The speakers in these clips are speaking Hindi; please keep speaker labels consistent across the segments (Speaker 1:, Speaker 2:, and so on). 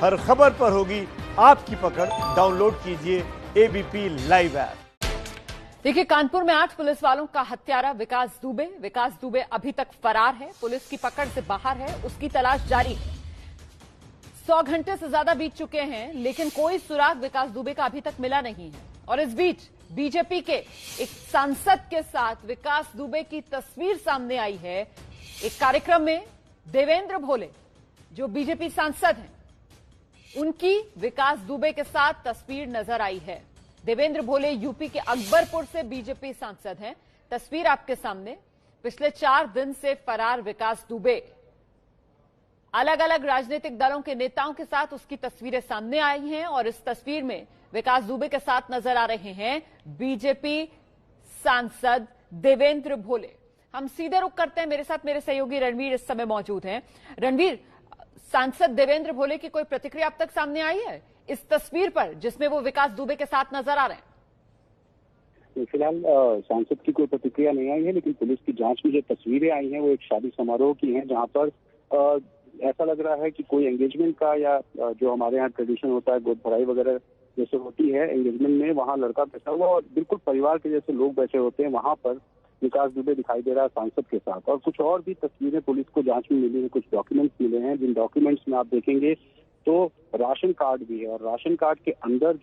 Speaker 1: हर खबर पर होगी आपकी पकड़। डाउनलोड कीजिए एबीपी लाइव ऐप।
Speaker 2: देखिए, कानपुर में 8 पुलिस वालों का हत्यारा विकास दुबे अभी तक फरार है, पुलिस की पकड़ से बाहर है, उसकी तलाश जारी है। 100 घंटे से ज्यादा बीत चुके हैं, लेकिन कोई सुराग विकास दुबे का अभी तक मिला नहीं है। और इस बीच बीजेपी के एक सांसद के साथ विकास दुबे की तस्वीर सामने आई है। एक कार्यक्रम में देवेंद्र भोले, जो बीजेपी सांसद हैं, उनकी विकास दुबे के साथ तस्वीर नजर आई है। देवेंद्र भोले यूपी के अकबरपुर से बीजेपी सांसद हैं। तस्वीर आपके सामने। पिछले 4 दिन से फरार विकास दुबे, अलग अलग राजनीतिक दलों के नेताओं के साथ उसकी तस्वीरें सामने आई हैं और इस तस्वीर में विकास दुबे के साथ नजर आ रहे हैं बीजेपी सांसद देवेंद्र भोले। हम सीधे रुख करते हैं, मेरे साथ मेरे सहयोगी रणवीर इस समय मौजूद हैं। रणवीर, सांसद देवेंद्र भोले की कोई प्रतिक्रिया अब तक सामने आई है इस तस्वीर पर जिसमें वो विकास दुबे के साथ नजर आ रहे हैं?
Speaker 3: फिलहाल सांसद की कोई प्रतिक्रिया नहीं आई है, लेकिन पुलिस की जांच में जो तस्वीरें आई हैं वो एक शादी समारोह की हैं, जहां पर ऐसा लग रहा है कि कोई एंगेजमेंट का या जो हमारे यहाँ ट्रेडिशन होता है, गोद भराई वगैरह जैसे होती है एंगेजमेंट में, वहाँ लड़का बैठा हुआ और बिल्कुल परिवार के जैसे लोग बैठे होते हैं, वहां पर विकास दुबे दिखाई दे रहा है सांसद के साथ। और कुछ और भी तस्वीरें पुलिस को जांच में मिली है, कुछ डॉक्यूमेंट्स मिले हैं, जिन डॉक्यूमेंट्स में आप देखेंगे तो राशन कार्ड भी है और राशन कार्ड के अंदर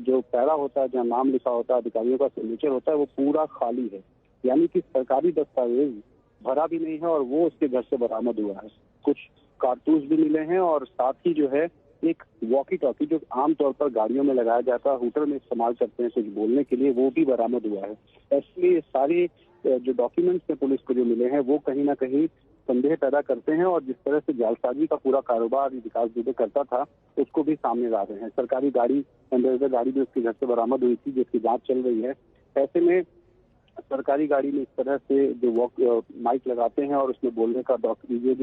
Speaker 3: जो पैरा होता है, जहाँ नाम लिखा होता है, अधिकारियों का सिग्नेचर होता है, वो पूरा खाली है। यानी कि सरकारी दस्तावेज भरा भी नहीं है और वो उसके घर से बरामद हुआ है। कुछ कारतूस भी मिले हैं और साथ ही जो है एक वॉकी टॉकी, जो आमतौर पर गाड़ियों में लगाया जाता है, हूटर में इस्तेमाल करते हैं कुछ बोलने के लिए, वो भी बरामद हुआ है। इसलिए सारे जो डॉक्यूमेंट्स में पुलिस को जो मिले हैं वो कहीं ना कहीं संदेह पैदा करते हैं और जिस तरह से जालसाजी का पूरा कारोबार विकास दुबे करता था उसको भी सामने ला रहे हैं। सरकारी गाड़ी, एम्बेसडर गाड़ी भी उसके घर से बरामद हुई थी, जिसकी जांच चल रही है। ऐसे में सरकारी गाड़ी में इस तरह से जो माइक लगाते हैं और उसमें बोलने का जो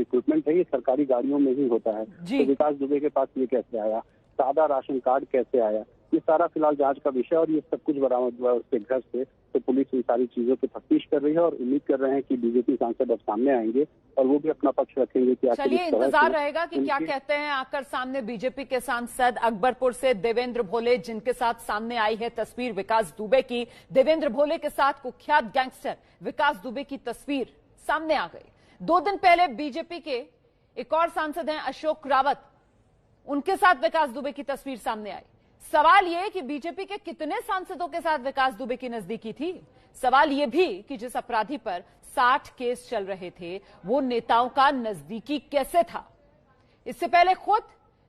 Speaker 3: इक्विपमेंट है, ये सरकारी गाड़ियों में ही होता है। तो विकास दुबे के पास ये कैसे आया, सादा राशन कार्ड कैसे आया, ये सारा फिलहाल जांच का विषय और ये सब कुछ बरामद हुआ उसके घर से। तो पुलिस इन सारी चीजों की तफ्तीश कर रही है और उम्मीद कर रहे हैं कि बीजेपी सांसद अब सामने आएंगे और वो भी अपना पक्ष रखेंगे कि
Speaker 2: चलिए इंतजार रहेगा कि क्या कहते हैं आकर सामने बीजेपी के सांसद अकबरपुर से देवेंद्र भोले, जिनके साथ सामने आई है तस्वीर विकास दुबे की। देवेंद्र भोले के साथ कुख्यात गैंगस्टर विकास दुबे की तस्वीर सामने आ गई। 2 दिन पहले बीजेपी के एक और सांसद हैं अशोक रावत, उनके साथ विकास दुबे की तस्वीर सामने आई। सवाल यह कि बीजेपी के कितने सांसदों के साथ विकास दुबे की नजदीकी थी। सवाल यह भी कि जिस अपराधी पर 60 केस चल रहे थे वो नेताओं का नजदीकी कैसे था। इससे पहले खुद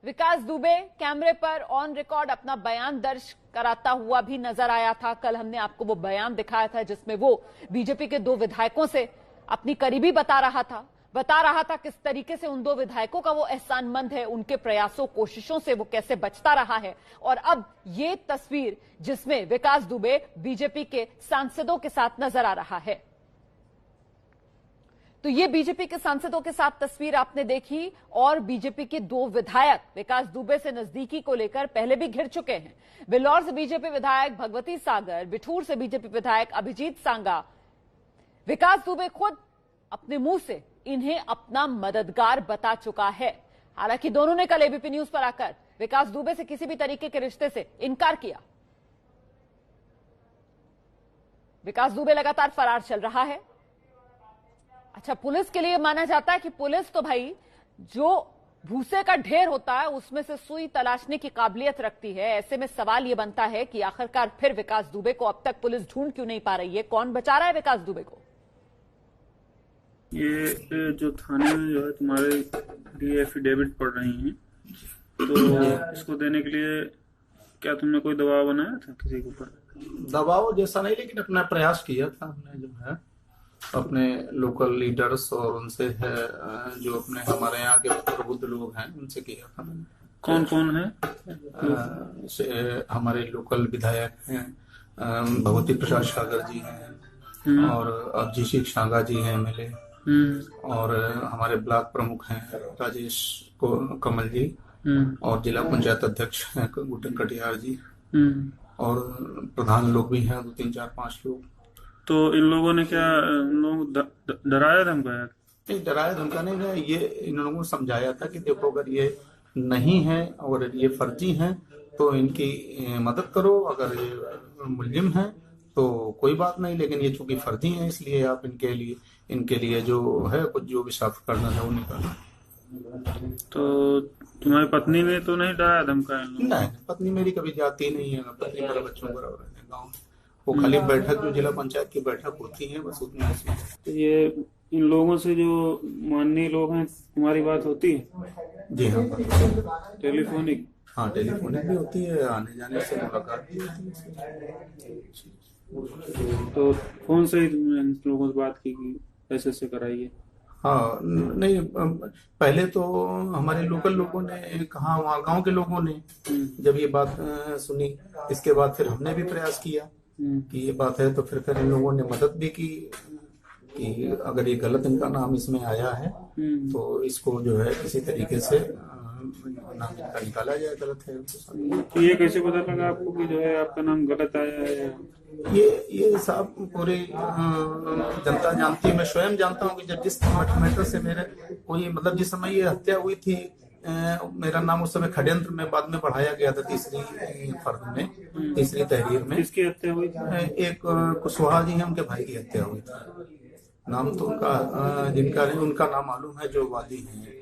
Speaker 2: विकास दुबे कैमरे पर ऑन रिकॉर्ड अपना बयान दर्ज कराता हुआ भी नजर आया था। कल हमने आपको वो बयान दिखाया था जिसमें वो बीजेपी के 2 विधायकों से अपनी करीबी बता रहा था किस तरीके से उन 2 विधायकों का वो एहसानमंद है, उनके प्रयासों कोशिशों से वो कैसे बचता रहा है। और अब ये तस्वीर जिसमें विकास दुबे बीजेपी के सांसदों के साथ नजर आ रहा है। तो ये बीजेपी के सांसदों के साथ तस्वीर आपने देखी और बीजेपी के 2 विधायक विकास दुबे से नजदीकी को लेकर पहले भी घिर चुके हैं। बिल्लौर से बीजेपी विधायक भगवती सागर, बिठूर से बीजेपी विधायक अभिजीत सांगा। विकास दुबे खुद अपने मुंह से इन्हें अपना मददगार बता चुका है। हालांकि दोनों ने कल एबीपी न्यूज पर आकर विकास दुबे से किसी भी तरीके के रिश्ते से इनकार किया। विकास दुबे लगातार फरार चल रहा है। अच्छा, पुलिस के लिए माना जाता है कि पुलिस तो भाई जो भूसे का ढेर होता है उसमें से सुई तलाशने की काबिलियत रखती है। ऐसे में सवाल यह बनता है कि आखिरकार फिर विकास दुबे को अब तक पुलिस ढूंढ क्यों नहीं पा रही है? कौन बचा रहा है विकास दुबे को?
Speaker 4: ये जो थाने में जो है तुम्हारे लिए एफिडेविट पढ़ रही हैं, तो इसको देने के लिए क्या तुमने कोई दबाव बनाया था किसी के ऊपर?
Speaker 5: दबाव जैसा नहीं, लेकिन अपना प्रयास किया था हमने, जो है अपने लोकल लीडर्स और उनसे है जो अपने हमारे यहाँ के प्रबुद्ध लोग हैं उनसे किया था मैंने।
Speaker 4: कौन कौन है?
Speaker 5: हमारे लोकल विधायक हैं, भगवती प्रसाद सागर जी हैं और अभिजीत सांगा जी हैं एमएलए, और हमारे ब्लॉक प्रमुख हैं राजेश कमल जी और जिला पंचायत अध्यक्ष हैं गुटन कटियार जी, और प्रधान लोग भी हैं 2, 3, 4, 5 लोग।
Speaker 4: तो इन लोगों ने क्या डराया धमकाया?
Speaker 5: नहीं, डराया धमकाने ने ये इन लोगों को समझाया था कि देखो अगर ये नहीं है और ये फर्जी हैं तो इनकी मदद करो। अगर ये मुल्जिम हैं तो कोई बात नहीं, लेकिन ये चूंकि फर्जी हैं इसलिए आप इनके लिए जो है कुछ जो भी साफ करना है वो निकालना।
Speaker 4: तो तुम्हारी पत्नी ने तो नहीं डराया धमकाया?
Speaker 5: नहीं, पत्नी मेरी कभी जाती नहीं है, पत्नी मेरा बच्चों बराबर है गाँव। वो खाली बैठक जो जिला पंचायत की बैठक होती है बस उतनी।
Speaker 4: तो ये इन लोगों से जो माननीय लोग हैं तुम्हारी बात होती है?
Speaker 5: जी हाँ,
Speaker 4: टेलीफोनिक?
Speaker 5: हाँ, टेलीफोनिक भी होती है, आने जाने से मुलाकात भी होती है।
Speaker 4: तो फोन से ही तुमने इन लोगों से बात की कि ऐसे कराइए?
Speaker 5: हाँ, नहीं, पहले तो हमारे लोकल लोगों ने कहा, वहाँ गांव के लोगों ने जब ये बात सुनी, इसके बाद फिर हमने भी प्रयास किया कि ये बात है, तो फिर इन लोगों ने मदद भी की कि अगर ये गलत इनका नाम इसमें आया है तो इसको जो है किसी तरीके से नाम इनका निकाला जाए, गलत है।
Speaker 4: तो ये कैसे पता लगा आपको कि जो है आपका नाम गलत आया है?
Speaker 5: ये सब पूरी जनता जानती है, मैं स्वयं जानता हूँ कि जब जिस मैटर से मेरे कोई मतलब जिस समय ये हत्या हुई थी, मेरा नाम उस समय षड्यंत्र में बाद में बढ़ाया गया था, तीसरी फर्द में, तीसरी तहरीर में।
Speaker 4: किसकी हत्या हुई थी?
Speaker 5: एक कुशवाहा जी है, उनके भाई की हत्या हुई थी। नाम तो उनका नाम मालूम है जो वादी है।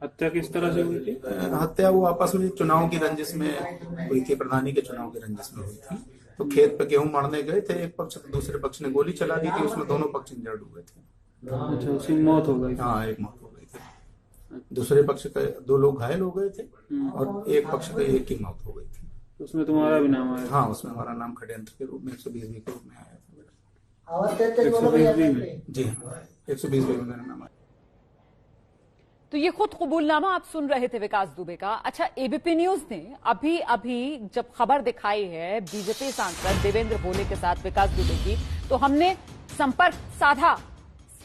Speaker 4: हत्या किस तरह से हुई थी?
Speaker 5: हत्या वो आपस में चुनाव की रंजिश में हुई थी, प्रधानी के चुनाव की रंजिश में हुई थी। तो खेत पे गेहूं मारने गए थे, एक पक्ष दूसरे पक्ष ने गोली चला दी थी, उसमें दोनों पक्ष इंजर्ड हुए थे।
Speaker 4: अच्छा, उसकी मौत हो गई?
Speaker 5: हाँ, एक मौत हो गई थी। दूसरे पक्ष के 2 लोग घायल हो गए थे और एक पक्ष के एक की मौत हो गई थी।
Speaker 4: उसमें तुम्हारा भी नाम आया?
Speaker 5: हाँ, उसमें हमारा नाम षड्यंत्र के रूप में 120 के रूप में आया था।
Speaker 4: 120
Speaker 5: जी हाँ, 120 में मेरा नाम आया।
Speaker 2: तो ये खुद कबूलनामा आप सुन रहे थे विकास दुबे का। अच्छा, एबीपी न्यूज ने अभी जब खबर दिखाई है बीजेपी सांसद देवेंद्र भोले के साथ विकास दुबे की, तो हमने संपर्क साधा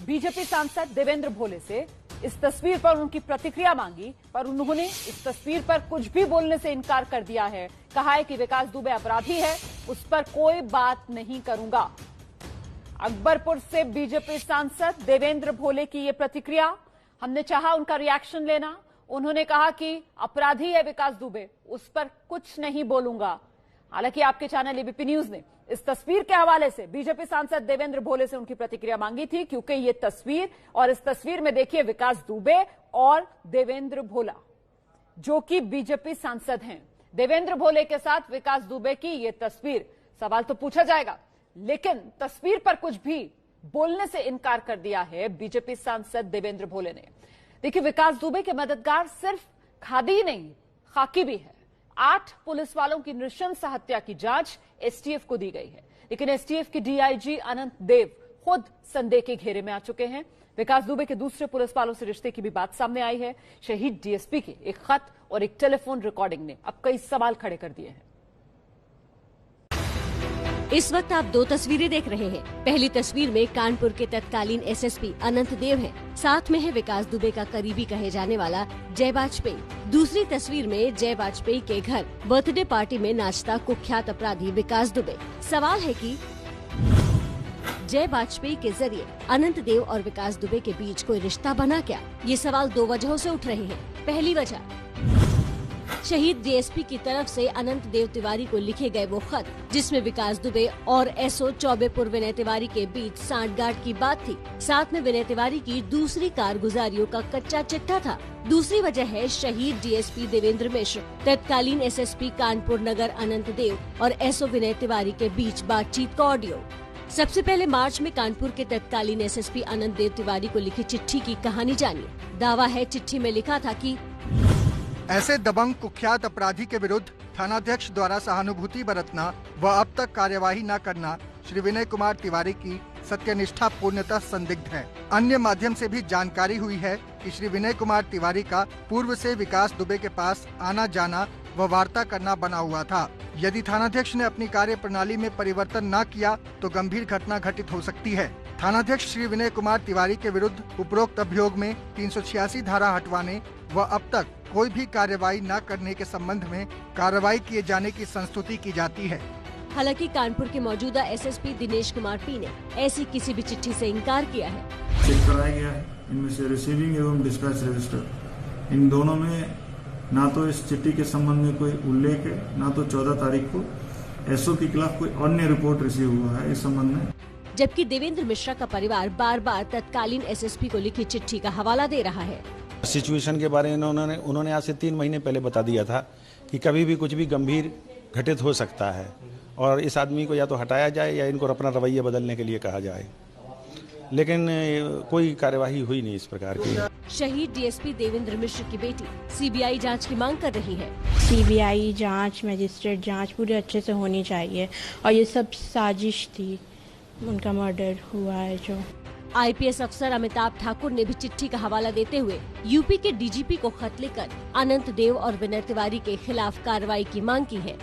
Speaker 2: बीजेपी सांसद देवेंद्र भोले से, इस तस्वीर पर उनकी प्रतिक्रिया मांगी, पर उन्होंने इस तस्वीर पर कुछ भी बोलने से इनकार कर दिया है। कहा है कि विकास दुबे अपराधी है, उस पर कोई बात नहीं करूंगा। अकबरपुर से बीजेपी सांसद देवेंद्र भोले की ये प्रतिक्रिया, हमने चाहा उनका रिएक्शन लेना। उन्होंने कहा कि अपराधी है विकास दुबे, उस पर कुछ नहीं बोलूंगा। हालांकि आपके चैनल एबीपी न्यूज ने इस तस्वीर के हवाले से बीजेपी सांसद देवेंद्र भोले से उनकी प्रतिक्रिया मांगी थी, क्योंकि ये तस्वीर, और इस तस्वीर में देखिए विकास दुबे और देवेंद्र भोला जो कि बीजेपी सांसद हैं, देवेंद्र भोले के साथ विकास दुबे की ये तस्वीर। सवाल तो पूछा जाएगा, लेकिन तस्वीर पर कुछ भी बोलने से इनकार कर दिया है बीजेपी सांसद देवेंद्र भोले ने। देखिए, विकास दुबे के मददगार सिर्फ खादी ही नहीं, खाकी भी है। 8 पुलिस वालों की नृशंस हत्या की जांच एसटीएफ को दी गई है, लेकिन एसटीएफ के डीआईजी अनंत देव खुद संदेह के घेरे में आ चुके हैं। विकास दुबे के दूसरे पुलिस वालों से रिश्ते की भी बात सामने आई है। शहीद डीएसपी के एक खत और एक टेलीफोन रिकॉर्डिंग ने अब कई सवाल खड़े कर दिए हैं।
Speaker 6: इस वक्त आप 2 तस्वीरें देख रहे हैं। पहली तस्वीर में कानपुर के तत्कालीन एसएसपी अनंत देव हैं। साथ में है विकास दुबे का करीबी कहे जाने वाला जय वाजपेयी। दूसरी तस्वीर में जय वाजपेयी के घर बर्थडे पार्टी में नाचता कुख्यात अपराधी विकास दुबे। सवाल है कि जय वाजपेयी के जरिए अनंत देव और विकास दुबे के बीच कोई रिश्ता बना क्या? ये सवाल 2 वजहों से उठ रहे हैं। पहली वजह, शहीद डीएसपी की तरफ से अनंत देव तिवारी को लिखे गए वो खत जिसमें विकास दुबे और एसओ चौबेपुर विनय तिवारी के बीच सांठगांठ की बात थी। साथ में विनय तिवारी की दूसरी कारगुजारियों का कच्चा चिट्ठा था। दूसरी वजह है शहीद डीएसपी देवेंद्र मिश्र, तत्कालीन एसएसपी कानपुर नगर अनंत देव और एसओ विनय तिवारी के बीच बातचीत का ऑडियो। सबसे पहले मार्च में कानपुर के तत्कालीन एसएसपी अनंत देव तिवारी को लिखी चिट्ठी की कहानी जानिए। दावा है चिट्ठी में लिखा था कि
Speaker 7: ऐसे दबंग कुख्यात अपराधी के विरुद्ध थानाध्यक्ष द्वारा सहानुभूति बरतना व अब तक कार्यवाही न करना श्री विनय कुमार तिवारी की सत्यनिष्ठा पूर्णतः संदिग्ध है। अन्य माध्यम से भी जानकारी हुई है कि श्री विनय कुमार तिवारी का पूर्व से विकास दुबे के पास आना जाना व वार्ता करना बना हुआ था। यदि थानाध्यक्ष ने अपनी कार्य प्रणाली में परिवर्तन न किया तो गंभीर घटना घटित हो सकती है। थानाध्यक्ष श्री विनय कुमार तिवारी के विरुद्ध उपरोक्त अभियोग में 386 धारा हटवाने व अब तक कोई भी कार्यवाही न करने के संबंध में कार्रवाई किए जाने की संस्तुति की जाती है।
Speaker 6: हालांकि कानपुर के मौजूदा एसएसपी दिनेश कुमार पी ने ऐसी किसी भी चिट्ठी से इनकार किया है।
Speaker 8: चेक कराया गया है, इनमें से रिसीविंग एवं डिस्पैच रजिस्टर इन दोनों में
Speaker 4: ना तो इस चिट्ठी के संबंध में कोई उल्लेख है, ना तो 14 तारीख को एसओ के खिलाफ कोई अन्य रिपोर्ट रिसीव हुआ है इस संबंध में।
Speaker 6: जबकि देवेंद्र मिश्रा का परिवार बार बार तत्कालीन एसएसपी को लिखी चिट्ठी का हवाला दे रहा है।
Speaker 8: सिचुएशन के बारे में उन्होंने आज से 3 महीने पहले बता दिया था कि कभी भी कुछ भी गंभीर घटित हो सकता है और इस आदमी को या तो हटाया जाए या इनको अपना रवैया बदलने के लिए कहा जाए, लेकिन कोई कार्यवाही हुई नहीं इस प्रकार की।
Speaker 6: शहीद डीएसपी देवेंद्र मिश्र की बेटी सीबीआई जांच की मांग कर रही है।
Speaker 9: सीबीआई जांच, मजिस्ट्रेट जांच पूरे अच्छे से होनी चाहिए और ये सब साजिश थी, उनका मर्डर हुआ है जो।
Speaker 6: आईपीएस अफसर अमिताभ ठाकुर ने भी चिट्ठी का हवाला देते हुए यूपी के डीजीपी को खत लिखकर अनंत देव और विनय तिवारी के खिलाफ कार्रवाई की मांग की है।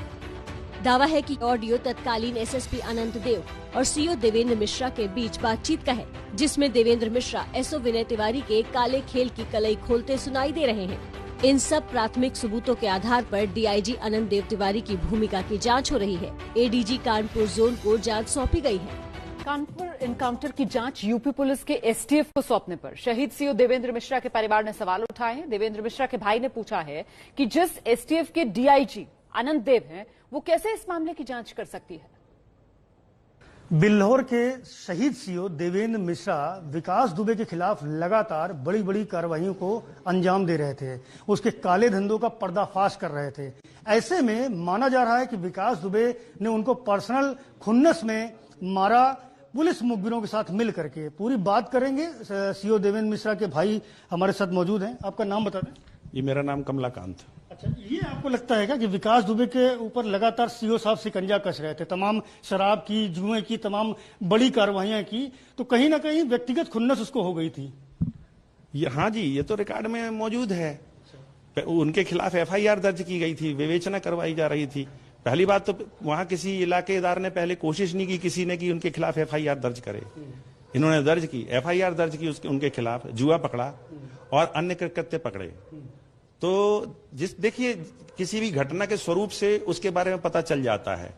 Speaker 6: दावा है कि ऑडियो तत्कालीन एसएसपी अनंत देव और सीओ देवेंद्र मिश्रा के बीच बातचीत का है, जिसमें देवेंद्र मिश्रा एसओ विनय तिवारी के काले खेल की कलई खोलते सुनाई दे रहे हैं। इन सब प्राथमिक सबूतों के आधार पर डीआईजी अनंत देव तिवारी की भूमिका की जांच हो रही है। एडीजी कानपुर जोन को जांच सौंपी गई है।
Speaker 2: कानपुर एनकाउंटर की जांच यूपी पुलिस के एसटीएफ को सौंपने पर शहीद सीओ देवेंद्र मिश्रा के परिवार ने सवाल उठाए हैं। देवेंद्र मिश्रा के भाई ने पूछा है कि जिस एसटीएफ के डीआईजी अनंत देव हैं, वो कैसे इस मामले की जांच कर सकती है।
Speaker 10: बिल्हौर के शहीद सीओ देवेंद्र मिश्रा विकास दुबे के खिलाफ लगातार बड़ी बड़ी कार्रवाइयों को अंजाम दे रहे थे, उसके काले धंधों का पर्दाफाश कर रहे थे। ऐसे में माना जा रहा है कि विकास दुबे ने उनको पर्सनल खुन्नस में मारा, पुलिस मुखबिरों के साथ मिल करके। पूरी बात करेंगे। सीओ देवेंद्र मिश्रा के भाई हमारे साथ मौजूद हैं। आपका नाम बता दें।
Speaker 8: ये मेरा नाम कमलाकांत।
Speaker 10: अच्छा, ये आपको लगता है क्या कि विकास दुबे के ऊपर लगातार सीओ साहब शिकंजा कस रहे थे, तमाम शराब की, जुए की, तमाम बड़ी कार्रवाइयां की, तो कहीं ना कहीं व्यक्तिगत खुन्नस उसको हो गई थी?
Speaker 8: हाँ जी, ये तो रिकॉर्ड में मौजूद है। उनके खिलाफ एफआईआर दर्ज की गई थी, विवेचना करवाई जा रही थी। पहली बात तो वहां किसी इलाकेदार ने पहले कोशिश नहीं की किसी ने कि उनके खिलाफ एफआईआर दर्ज करे। इन्होंने दर्ज की, एफआईआर दर्ज की उनके खिलाफ, जुआ पकड़ा और अन्य कृत्य पकड़े। तो देखिए, किसी भी घटना के स्वरूप से उसके बारे में पता चल जाता है।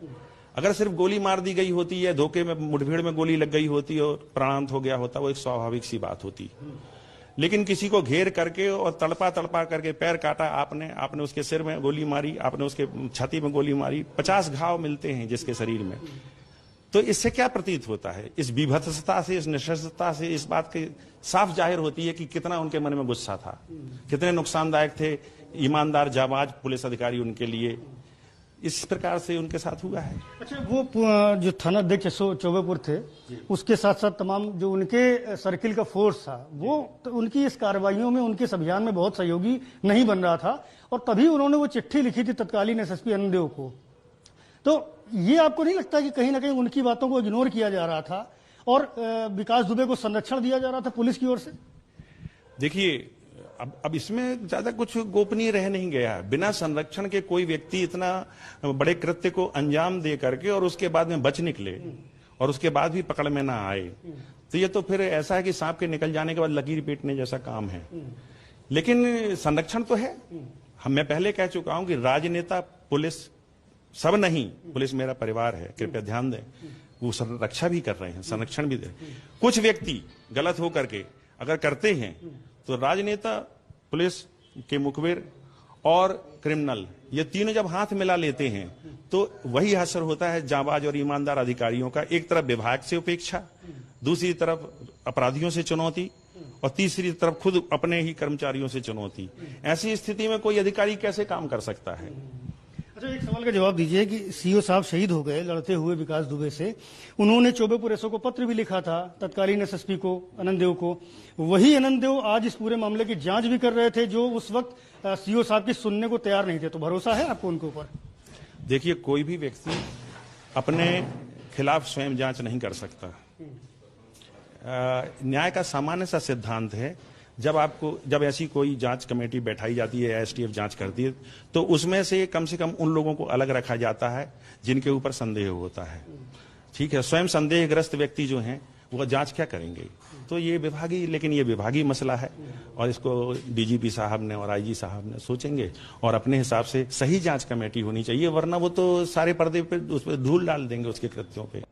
Speaker 8: अगर सिर्फ गोली मार दी गई होती है, धोखे में मुठभेड़ में गोली लग गई होती और प्राणांत हो गया होता, वो एक स्वाभाविक सी बात होती। लेकिन किसी को घेर करके और तड़पा करके पैर काटा आपने उसके सिर में गोली मारी, आपने उसके छाती में गोली मारी, 50 घाव मिलते हैं जिसके शरीर में। तो इससे क्या प्रतीत होता है? इस बीभत्सता से, इस निशस्त्रता से इस बात की साफ जाहिर होती है कि कितना उनके मन में गुस्सा था, कितने नुकसानदायक थे ईमानदार जाबाज पुलिस अधिकारी उनके लिए। इस प्रकार से उनके साथ हुआ है।
Speaker 10: अच्छा, वो जो थाना अध्यक्ष चौबेपुर थे, उसके साथ साथ तमाम जो उनके सर्किल का फोर्स था, वो तो उनकी इस कार्रवाइयों में, उनके इस अभियान में बहुत सहयोगी नहीं बन रहा था, और तभी उन्होंने वो चिट्ठी लिखी थी तत्कालीन एसएसपी अनंत देव को। तो ये आपको नहीं लगता कि कहीं ना कहीं उनकी बातों को इग्नोर किया जा रहा था और विकास दुबे को संरक्षण दिया जा रहा था पुलिस की ओर से?
Speaker 8: देखिए, अब इसमें ज्यादा कुछ गोपनीय रह नहीं गया। बिना संरक्षण के कोई व्यक्ति इतना बड़े कृत्य को अंजाम दे करके और उसके बाद में बच निकले और उसके बाद भी पकड़ में ना आए, तो ये तो फिर ऐसा है कि सांप के निकल जाने के बाद लकीर पीटने जैसा काम है। लेकिन संरक्षण तो है। मैं पहले कह चुका हूं कि राजनेता, पुलिस सब नहीं, पुलिस मेरा परिवार है, कृपया ध्यान दें। वो रक्षा भी कर रहे हैं, संरक्षण भी दे रहे हैं। कुछ व्यक्ति गलत होकर के अगर करते हैं तो राजनेता, पुलिस के मुखबिर और क्रिमिनल, ये तीनों जब हाथ मिला लेते हैं तो वही असर होता है जाबाज और ईमानदार अधिकारियों का। एक तरफ विभाग से उपेक्षा, दूसरी तरफ अपराधियों से चुनौती और तीसरी तरफ खुद अपने ही कर्मचारियों से चुनौती। ऐसी स्थिति में कोई अधिकारी कैसे काम कर सकता है?
Speaker 10: अच्छा, एक सवाल का जवाब दीजिए कि सीओ साहब शहीद हो गए लड़ते हुए विकास दुबे से। उन्होंने चौबेपुर एसओ को पत्र भी लिखा था, तत्कालीन एसएसपी को, अनंत देव को। वही अनंत देव आज इस पूरे मामले की जांच भी कर रहे थे, जो उस वक्त सीओ साहब की सुनने को तैयार नहीं थे। तो भरोसा है आपको उनके ऊपर? देखिए,
Speaker 8: कोई भी व्यक्ति अपने खिलाफ स्वयं जांच नहीं कर सकता। न्याय का सामान्य सा सिद्धांत है, जब ऐसी कोई जांच कमेटी बैठाई जाती है, एसटीएफ जांच करती है, तो उसमें से कम उन लोगों को अलग रखा जाता है जिनके ऊपर संदेह होता है। ठीक है, स्वयं संदेहग्रस्त व्यक्ति जो हैं वो जांच क्या करेंगे? तो ये विभागीय मसला है और इसको डीजीपी साहब ने और आईजी साहब ने सोचेंगे और अपने हिसाब से सही जांच कमेटी होनी चाहिए, वरना वो तो सारे पर्दे पे उस पर धूल डाल देंगे उसके कृत्यों पे।